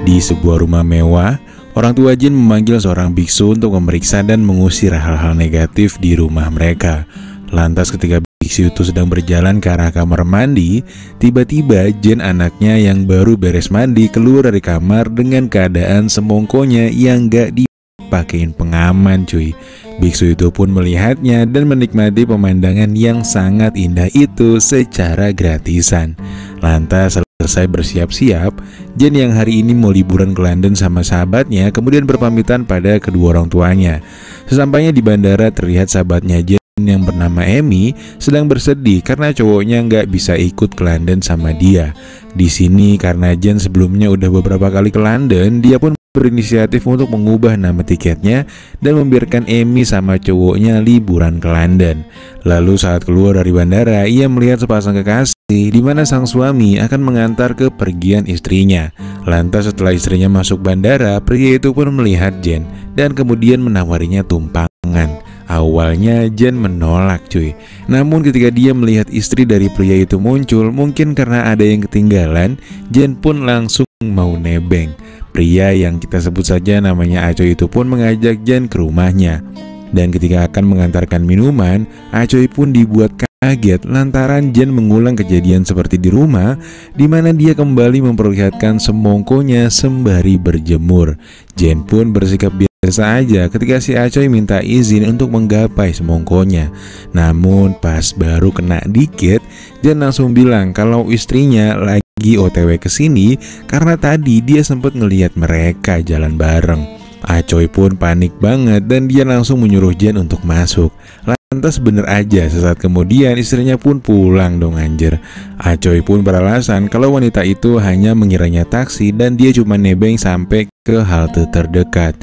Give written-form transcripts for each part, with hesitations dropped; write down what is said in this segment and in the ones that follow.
Di sebuah rumah mewah, orang tua Jin memanggil seorang biksu untuk memeriksa dan mengusir hal-hal negatif di rumah mereka. Lantas ketika biksu itu sedang berjalan ke arah kamar mandi, tiba-tiba Jin, anaknya yang baru beres mandi, keluar dari kamar dengan keadaan semongkonya yang gak dipakein pengaman cuy. Biksu itu pun melihatnya dan menikmati pemandangan yang sangat indah itu secara gratisan. Lantas selesai bersiap-siap, Jin yang hari ini mau liburan ke London sama sahabatnya kemudian berpamitan pada kedua orang tuanya. Sesampainya di bandara, terlihat sahabatnya Jin yang bernama Amy sedang bersedih karena cowoknya nggak bisa ikut ke London sama dia. Di sini karena Jin sebelumnya udah beberapa kali ke London, dia pun berinisiatif untuk mengubah nama tiketnya dan membiarkan Amy sama cowoknya liburan ke London. Lalu saat keluar dari bandara, ia melihat sepasang kekasih di mana sang suami akan mengantar kepergian istrinya. Lantas setelah istrinya masuk bandara, pria itu pun melihat Jin dan kemudian menawarinya tumpangan. Awalnya Jin menolak cuy. Namun ketika dia melihat istri dari pria itu muncul, mungkin karena ada yang ketinggalan, Jin pun langsung mau nebeng. Pria yang kita sebut saja namanya Acoy itu pun mengajak Jin ke rumahnya. Dan ketika akan mengantarkan minuman, Acoy pun dibuat kaget lantaran Jin mengulang kejadian seperti di rumah, di mana dia kembali memperlihatkan semongkonya sembari berjemur. Jin pun bersikap biasa aja ketika si Acoy minta izin untuk menggapai semongkonya. Namun pas baru kena dikit, Jin langsung bilang kalau istrinya lagi OTW kesini karena tadi dia sempat ngelihat mereka jalan bareng. Acoy pun panik banget dan dia langsung menyuruh Jin untuk masuk. Lantas bener aja, sesaat kemudian istrinya pun pulang dong anjir. Acoy pun beralasan kalau wanita itu hanya mengiranya taksi dan dia cuma nebeng sampai ke halte terdekat.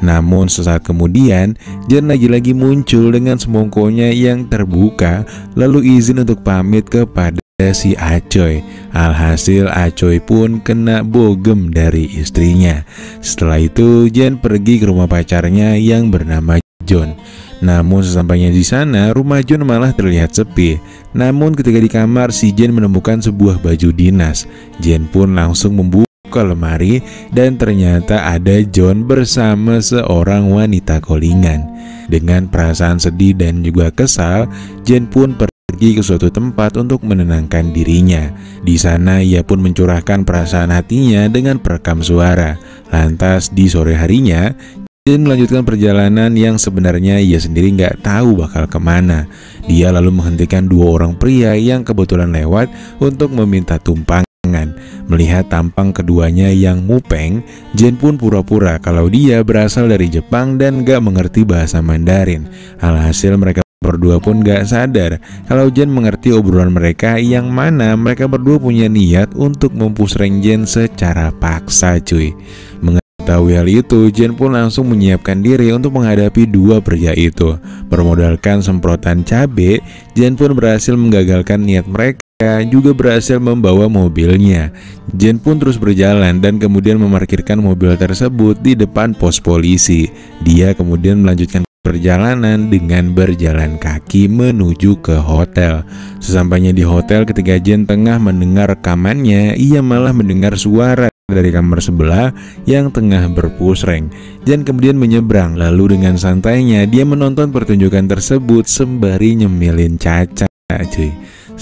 Namun sesaat kemudian Jin lagi-lagi muncul dengan semongkonya yang terbuka, lalu izin untuk pamit kepada si Acoy. Alhasil Acoy pun kena bogem dari istrinya. Setelah itu Jin pergi ke rumah pacarnya yang bernama John. Namun sesampainya di sana, rumah John malah terlihat sepi. Namun ketika di kamar, si Jin menemukan sebuah baju dinas. Jin pun langsung membuka lemari dan ternyata ada John bersama seorang wanita kolingan. Dengan perasaan sedih dan juga kesal, Jin pun pergi ke suatu tempat untuk menenangkan dirinya. Di sana ia pun mencurahkan perasaan hatinya dengan perekam suara. Lantas di sore harinya, Jin melanjutkan perjalanan yang sebenarnya ia sendiri nggak tahu bakal kemana. Dia lalu menghentikan dua orang pria yang kebetulan lewat untuk meminta tumpangan. Melihat tampang keduanya yang mupeng, Jin pun pura-pura kalau dia berasal dari Jepang dan gak mengerti bahasa Mandarin. Alhasil mereka berdua pun gak sadar kalau Jin mengerti obrolan mereka, yang mana mereka berdua punya niat untuk mempusreng Jin secara paksa cuy. Mengetahui hal itu, Jin pun langsung menyiapkan diri untuk menghadapi dua pria itu. Bermodalkan semprotan cabe, Jin pun berhasil menggagalkan niat mereka, juga berhasil membawa mobilnya. Jin pun terus berjalan dan kemudian memarkirkan mobil tersebut di depan pos polisi. Dia kemudian melanjutkan perjalanan dengan berjalan kaki menuju ke hotel. Sesampainya di hotel, ketika Jin tengah mendengar rekamannya, ia malah mendengar suara dari kamar sebelah yang tengah berpusreng. Jin kemudian menyeberang, lalu dengan santainya dia menonton pertunjukan tersebut sembari nyemilin Caca cuy.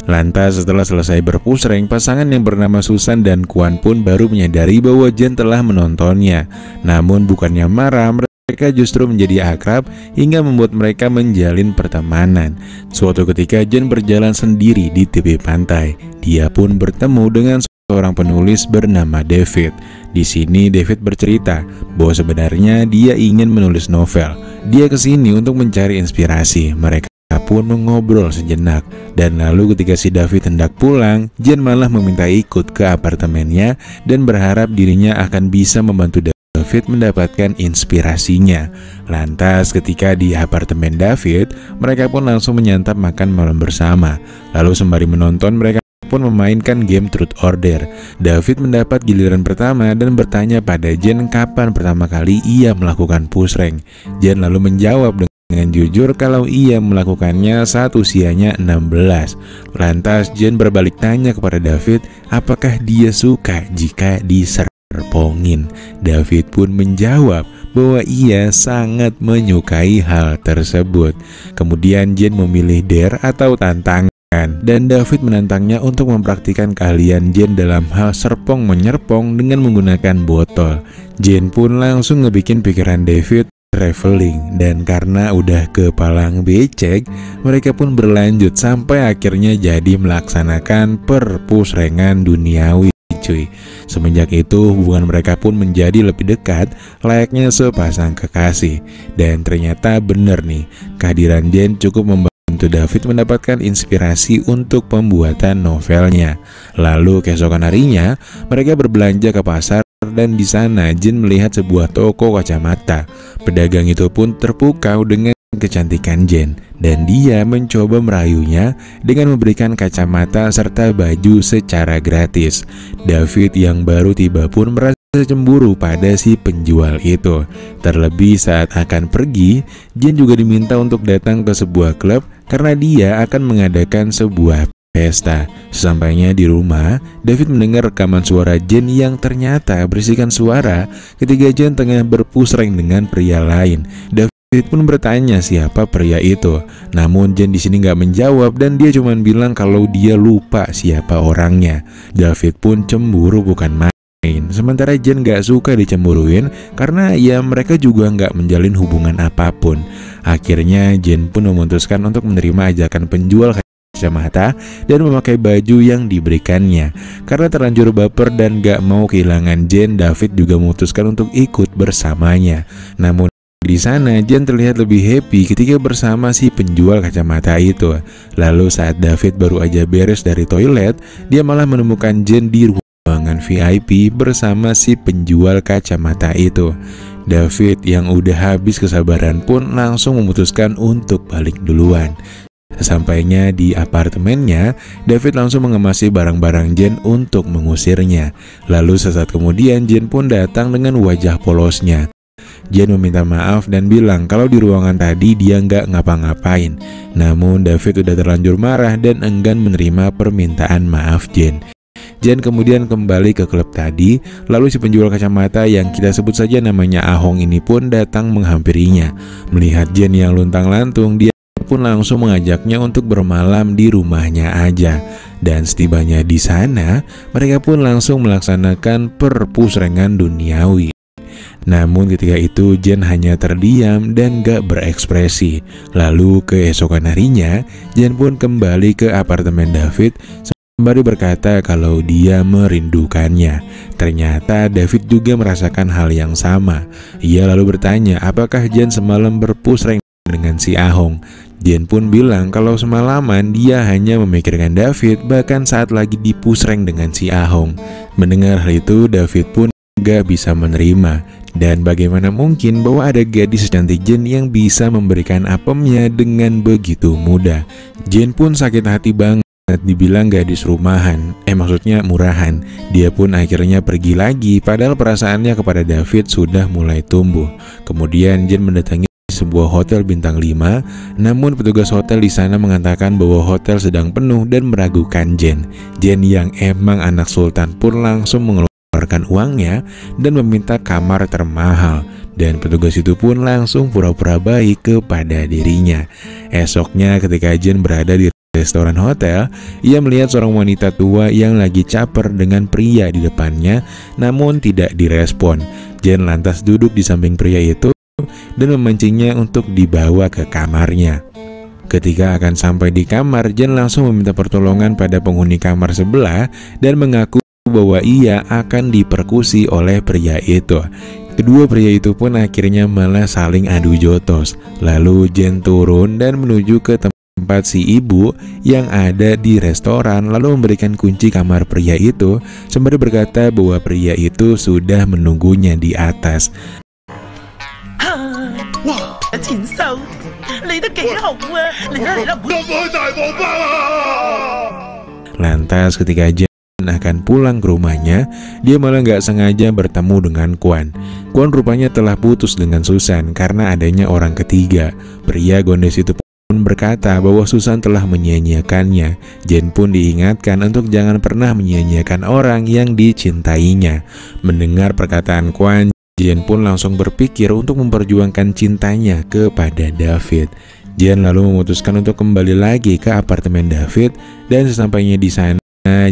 Lantas setelah selesai berpusreng, pasangan yang bernama Susan dan Kwan pun baru menyadari bahwa Jin telah menontonnya. Namun bukannya marah, mereka justru menjadi akrab hingga membuat mereka menjalin pertemanan. Suatu ketika Jin berjalan sendiri di tepi pantai. Dia pun bertemu dengan seorang penulis bernama David. Di sini David bercerita bahwa sebenarnya dia ingin menulis novel. Dia kesini untuk mencari inspirasi. Mereka pun mengobrol sejenak, dan lalu ketika si David hendak pulang, Jin malah meminta ikut ke apartemennya dan berharap dirinya akan bisa membantu David mendapatkan inspirasinya. Lantas ketika di apartemen David, mereka pun langsung menyantap makan malam bersama. Lalu sembari menonton, mereka pun memainkan game Truth Order. David mendapat giliran pertama dan bertanya pada Jin kapan pertama kali ia melakukan pusreng. Jin lalu menjawab dengan jujur kalau ia melakukannya saat usianya 16. Lantas Jin berbalik tanya kepada David apakah dia suka jika diserang. diterpongin. David pun menjawab bahwa ia sangat menyukai hal tersebut. Kemudian Jane memilih dare atau tantangan, dan David menantangnya untuk mempraktikkan keahlian Jane dalam hal serpong menyerpong dengan menggunakan botol. Jane pun langsung ngebikin pikiran David traveling, dan karena udah kepalang becek, mereka pun berlanjut sampai akhirnya jadi melaksanakan perpusrengan duniawi, cuy. Semenjak itu hubungan mereka pun menjadi lebih dekat, layaknya sepasang kekasih. Dan ternyata bener nih, kehadiran Jane cukup membantu David mendapatkan inspirasi untuk pembuatan novelnya. Lalu keesokan harinya mereka berbelanja ke pasar, dan di sana Jane melihat sebuah toko kacamata. Pedagang itu pun terpukau dengan kecantikan Jane, dan dia mencoba merayunya dengan memberikan kacamata serta baju secara gratis. David yang baru tiba pun merasa cemburu pada si penjual itu. Terlebih saat akan pergi, Jane juga diminta untuk datang ke sebuah klub karena dia akan mengadakan sebuah pesta. Sesampainya di rumah, David mendengar rekaman suara Jane yang ternyata berisikan suara ketika Jane tengah berpusreng dengan pria lain. David pun bertanya siapa pria itu, namun Jane di sini nggak menjawab dan dia cuma bilang kalau dia lupa siapa orangnya. David pun cemburu bukan main. Sementara Jane nggak suka dicemburuin karena ya mereka juga nggak menjalin hubungan apapun. Akhirnya Jane pun memutuskan untuk menerima ajakan penjual kacamata dan memakai baju yang diberikannya. Karena terlanjur baper dan gak mau kehilangan Jane, David juga memutuskan untuk ikut bersamanya. Namun di sana Jane terlihat lebih happy ketika bersama si penjual kacamata itu. Lalu saat David baru aja beres dari toilet, dia malah menemukan Jane di ruangan VIP bersama si penjual kacamata itu. David yang udah habis kesabaran pun langsung memutuskan untuk balik duluan. Sesampainya di apartemennya, David langsung mengemasi barang-barang Jane untuk mengusirnya. Lalu sesaat kemudian Jane pun datang dengan wajah polosnya. Jane meminta maaf dan bilang kalau di ruangan tadi dia nggak ngapa-ngapain. Namun David udah terlanjur marah dan enggan menerima permintaan maaf Jane. Jane kemudian kembali ke klub tadi. Lalu si penjual kacamata yang kita sebut saja namanya Ahong ini pun datang menghampirinya. Melihat Jane yang luntang-lantung, dia pun langsung mengajaknya untuk bermalam di rumahnya aja. Dan setibanya di sana, mereka pun langsung melaksanakan perpusrengan duniawi. Namun ketika itu Jane hanya terdiam dan gak berekspresi. Lalu keesokan harinya, Jane pun kembali ke apartemen David sembari berkata kalau dia merindukannya. Ternyata David juga merasakan hal yang sama. Ia lalu bertanya apakah Jane semalam berpusreng dengan si Ahong. Jane pun bilang kalau semalaman dia hanya memikirkan David bahkan saat lagi dipusreng dengan si Ahong. Mendengar hal itu, David pun gak bisa menerima. Dan bagaimana mungkin bahwa ada gadis secantik Jane yang bisa memberikan apemnya dengan begitu mudah. Jane pun sakit hati banget, dibilang gadis rumahan, maksudnya murahan. Dia pun akhirnya pergi lagi padahal perasaannya kepada David sudah mulai tumbuh. Kemudian Jane mendatangi sebuah hotel bintang 5, namun petugas hotel di sana mengatakan bahwa hotel sedang penuh dan meragukan Jane. Jane yang emang anak sultan pun langsung mengeluarkan uangnya dan meminta kamar termahal, dan petugas itu pun langsung pura-pura baik kepada dirinya. Esoknya ketika Jane berada di restoran hotel, ia melihat seorang wanita tua yang lagi caper dengan pria di depannya, namun tidak direspon. Jane lantas duduk di samping pria itu dan memancingnya untuk dibawa ke kamarnya. Ketika akan sampai di kamar, Jane langsung meminta pertolongan pada penghuni kamar sebelah dan mengaku bahwa ia akan diperkusi oleh pria itu. Kedua pria itu pun akhirnya malah saling adu jotos. Lalu Jane turun dan menuju ke tempat si ibu yang ada di restoran, lalu memberikan kunci kamar pria itu sembari berkata bahwa pria itu sudah menunggunya di atas. Lantas ketika Jane akan pulang ke rumahnya, dia malah nggak sengaja bertemu dengan Kwan. Kwan rupanya telah putus dengan Susan karena adanya orang ketiga. Pria gondes itu berkata bahwa Susan telah menyia-nyiakannya. Jane pun diingatkan untuk jangan pernah menyia-nyiakan orang yang dicintainya. Mendengar perkataan Kwan, Jane pun langsung berpikir untuk memperjuangkan cintanya kepada David. Jane lalu memutuskan untuk kembali lagi ke apartemen David, dan sesampainya di sana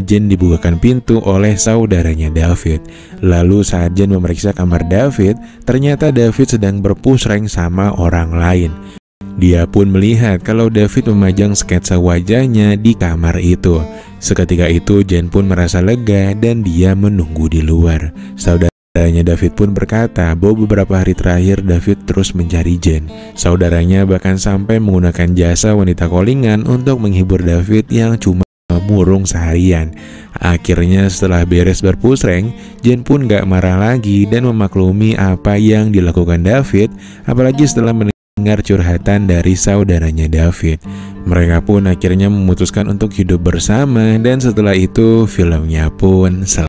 Jane dibukakan pintu oleh saudaranya David. Lalu saat Jane memeriksa kamar David, ternyata David sedang berpusreng sama orang lain. Dia pun melihat kalau David memajang sketsa wajahnya di kamar itu. Seketika itu Jane pun merasa lega dan dia menunggu di luar. Saudaranya David pun berkata bahwa beberapa hari terakhir David terus mencari Jane. Saudaranya bahkan sampai menggunakan jasa wanita callingan untuk menghibur David yang cuma murung seharian. Akhirnya setelah beres berpusreng, Jane pun gak marah lagi dan memaklumi apa yang dilakukan David, apalagi setelah mendengar curhatan dari saudaranya David. Mereka pun akhirnya memutuskan untuk hidup bersama, dan setelah itu filmnya pun selesai.